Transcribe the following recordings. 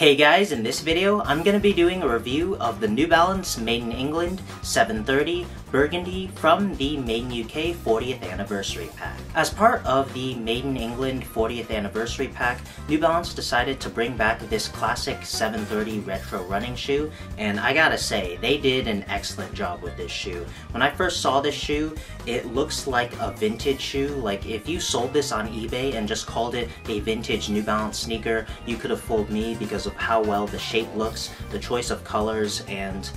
Hey guys, in this video, I'm going to be doing a review of the New Balance Made in England 730 Burgundy from the MiUK 40th Anniversary Pack. As part of the Made in England 40th Anniversary Pack, New Balance decided to bring back this classic 730 retro running shoe, and I gotta say, they did an excellent job with this shoe. When I first saw this shoe, it looks like a vintage shoe. Like if you sold this on eBay and just called it a vintage New Balance sneaker, you could have fooled me because of how well the shape looks, the choice of colors, and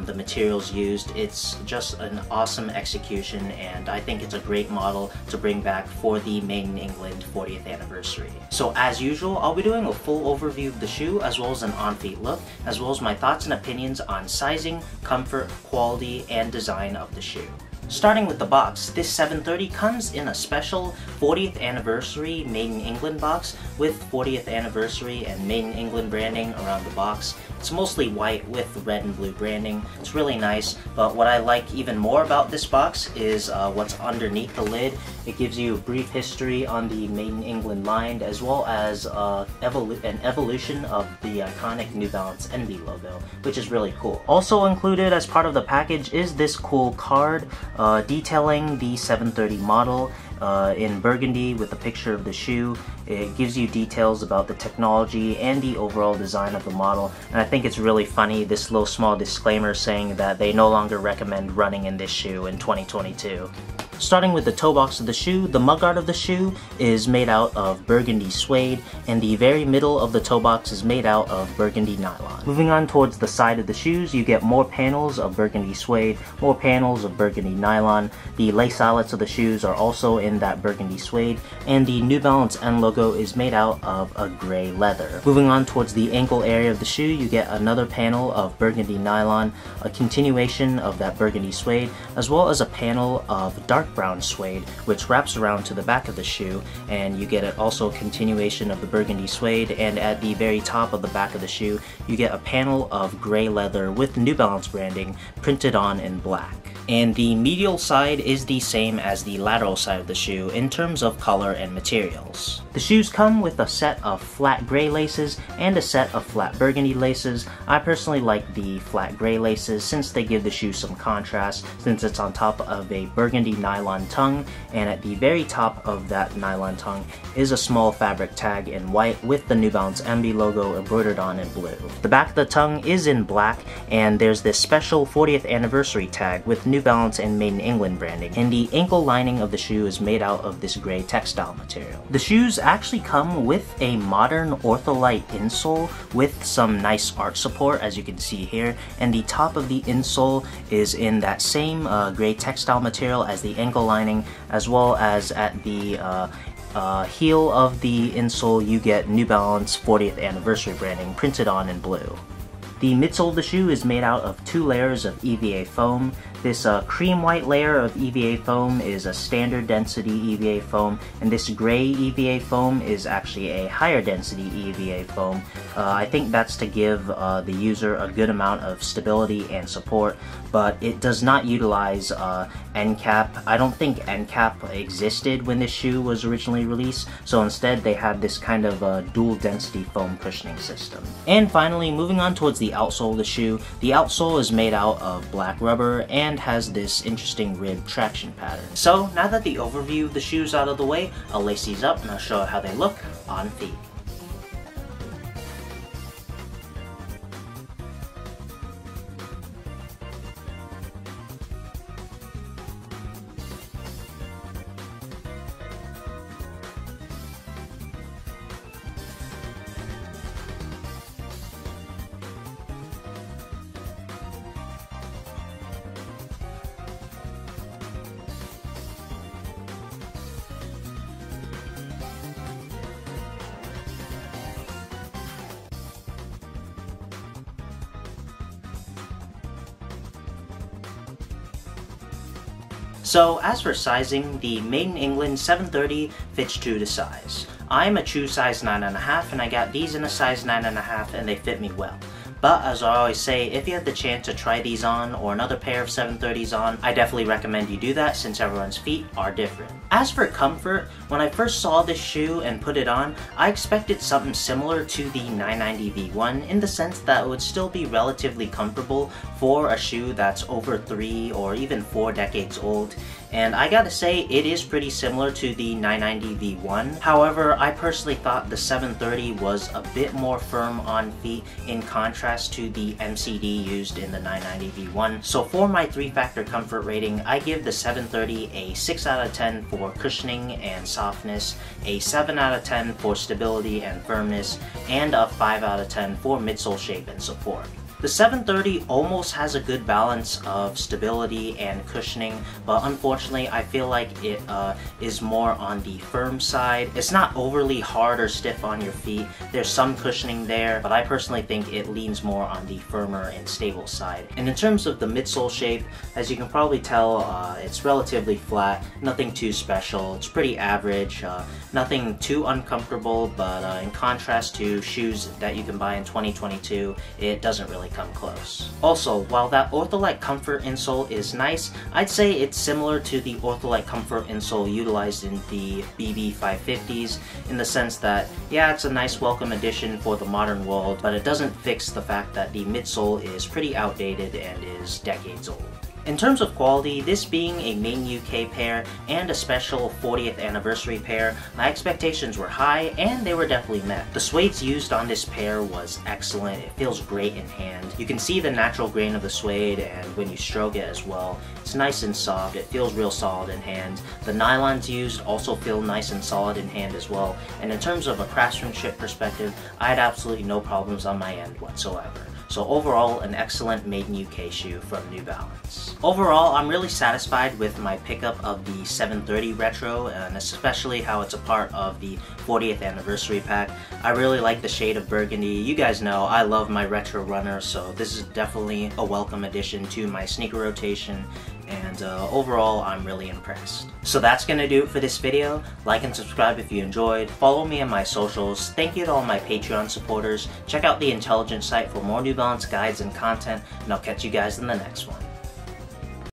the materials used. It's just an awesome execution, and I think it's a great model to bring back for the Made in England 40th anniversary. So as usual, I'll be doing a full overview of the shoe as well as an on-feet look, as well as my thoughts and opinions on sizing, comfort, quality, and design of the shoe. Starting with the box, this 730 comes in a special 40th anniversary Made in England box with 40th anniversary and Made in England branding around the box. It's mostly white with red and blue branding. It's really nice, but what I like even more about this box is what's underneath the lid. It gives you a brief history on the Made in England line, as well as an evolution of the iconic New Balance NB logo, which is really cool. Also included as part of the package is this cool card detailing the 730 model in burgundy with a picture of the shoe. It gives you details about the technology and the overall design of the model, and I think it's really funny, this little small disclaimer saying that they no longer recommend running in this shoe in 2022. Starting with the toe box of the shoe, the mudguard of the shoe is made out of burgundy suede, and the very middle of the toe box is made out of burgundy nylon. Moving on towards the side of the shoes, you get more panels of burgundy suede, more panels of burgundy nylon. The lace eyelets of the shoes are also in that burgundy suede, and the New Balance N logo is made out of a gray leather. Moving on towards the ankle area of the shoe, you get another panel of burgundy nylon, a continuation of that burgundy suede, as well as a panel of dark brown suede, which wraps around to the back of the shoe, and you get also a continuation of the burgundy suede, and at the very top of the back of the shoe, you get a panel of gray leather with New Balance branding printed on in black. And the medial side is the same as the lateral side of the shoe in terms of color and materials. The shoes come with a set of flat gray laces and a set of flat burgundy laces. I personally like the flat gray laces since they give the shoe some contrast, since it's on top of a burgundy nylon tongue, and at the very top of that nylon tongue is a small fabric tag in white with the New Balance MB logo embroidered on in blue. The back of the tongue is in black, and there's this special 40th anniversary tag with New Balance and Made in England branding, and the ankle lining of the shoe is made out of this gray textile material. The shoes actually come with a modern ortholite insole with some nice art support, as you can see here, and the top of the insole is in that same gray textile material as the ankle lining, as well as at the heel of the insole you get New Balance 40th anniversary branding printed on in blue. The midsole of the shoe is made out of 2 layers of EVA foam. This cream white layer of EVA foam is a standard density EVA foam, and this gray EVA foam is actually a higher density EVA foam. I think that's to give the user a good amount of stability and support, but it does not utilize end cap. I don't think end cap existed when this shoe was originally released, so instead they had this kind of dual density foam cushioning system. And finally, moving on towards the outsole of the shoe, the outsole is made out of black rubber and has this interesting rib traction pattern. So now that the overview of the shoes out of the way, I'll lace these up and I'll show how they look on feet. So as for sizing, the Made in England 730 fits true to size. I'm a true size 9.5, and I got these in a size 9.5 and they fit me well. But as I always say, if you have the chance to try these on or another pair of 730s on, I definitely recommend you do that since everyone's feet are different. As for comfort, when I first saw this shoe and put it on, I expected something similar to the 990 V1 in the sense that it would still be relatively comfortable for a shoe that's over 3 or even 4 decades old. And I gotta say, it is pretty similar to the 990 V1. However, I personally thought the 730 was a bit more firm on feet in contrast to the MCD used in the 990 V1. So for my 3-factor comfort rating, I give the 730 a 6 out of 10 for cushioning and softness, a 7 out of 10 for stability and firmness, and a 5 out of 10 for midsole shape and support. The 730 almost has a good balance of stability and cushioning, but unfortunately I feel like it is more on the firm side. It's not overly hard or stiff on your feet. There's some cushioning there, but I personally think it leans more on the firmer and stable side. And in terms of the midsole shape, as you can probably tell, it's relatively flat, nothing too special. It's pretty average, nothing too uncomfortable, but in contrast to shoes that you can buy in 2022, it doesn't really come close. Also, while that Ortholite Comfort insole is nice, I'd say it's similar to the Ortholite Comfort insole utilized in the BB550s in the sense that, yeah, it's a nice welcome addition for the modern world, but it doesn't fix the fact that the midsole is pretty outdated and is decades old. In terms of quality, this being a MiUK pair and a special 40th anniversary pair, my expectations were high and they were definitely met. The suedes used on this pair was excellent. It feels great in hand. You can see the natural grain of the suede, and when you stroke it as well, it's nice and soft. It feels real solid in hand. The nylons used also feel nice and solid in hand as well. And in terms of a craftsmanship perspective, I had absolutely no problems on my end whatsoever. So overall, an excellent made in UK shoe from New Balance. Overall, I'm really satisfied with my pickup of the 730 Retro, and especially how it's a part of the 40th anniversary pack. I really like the shade of burgundy. You guys know I love my retro runner, so this is definitely a welcome addition to my sneaker rotation. And overall, I'm really impressed. So that's gonna do it for this video. Like and subscribe if you enjoyed. Follow me on my socials. Thank you to all my Patreon supporters. Check out the Intelligence site for more New Balance guides and content, and I'll catch you guys in the next one.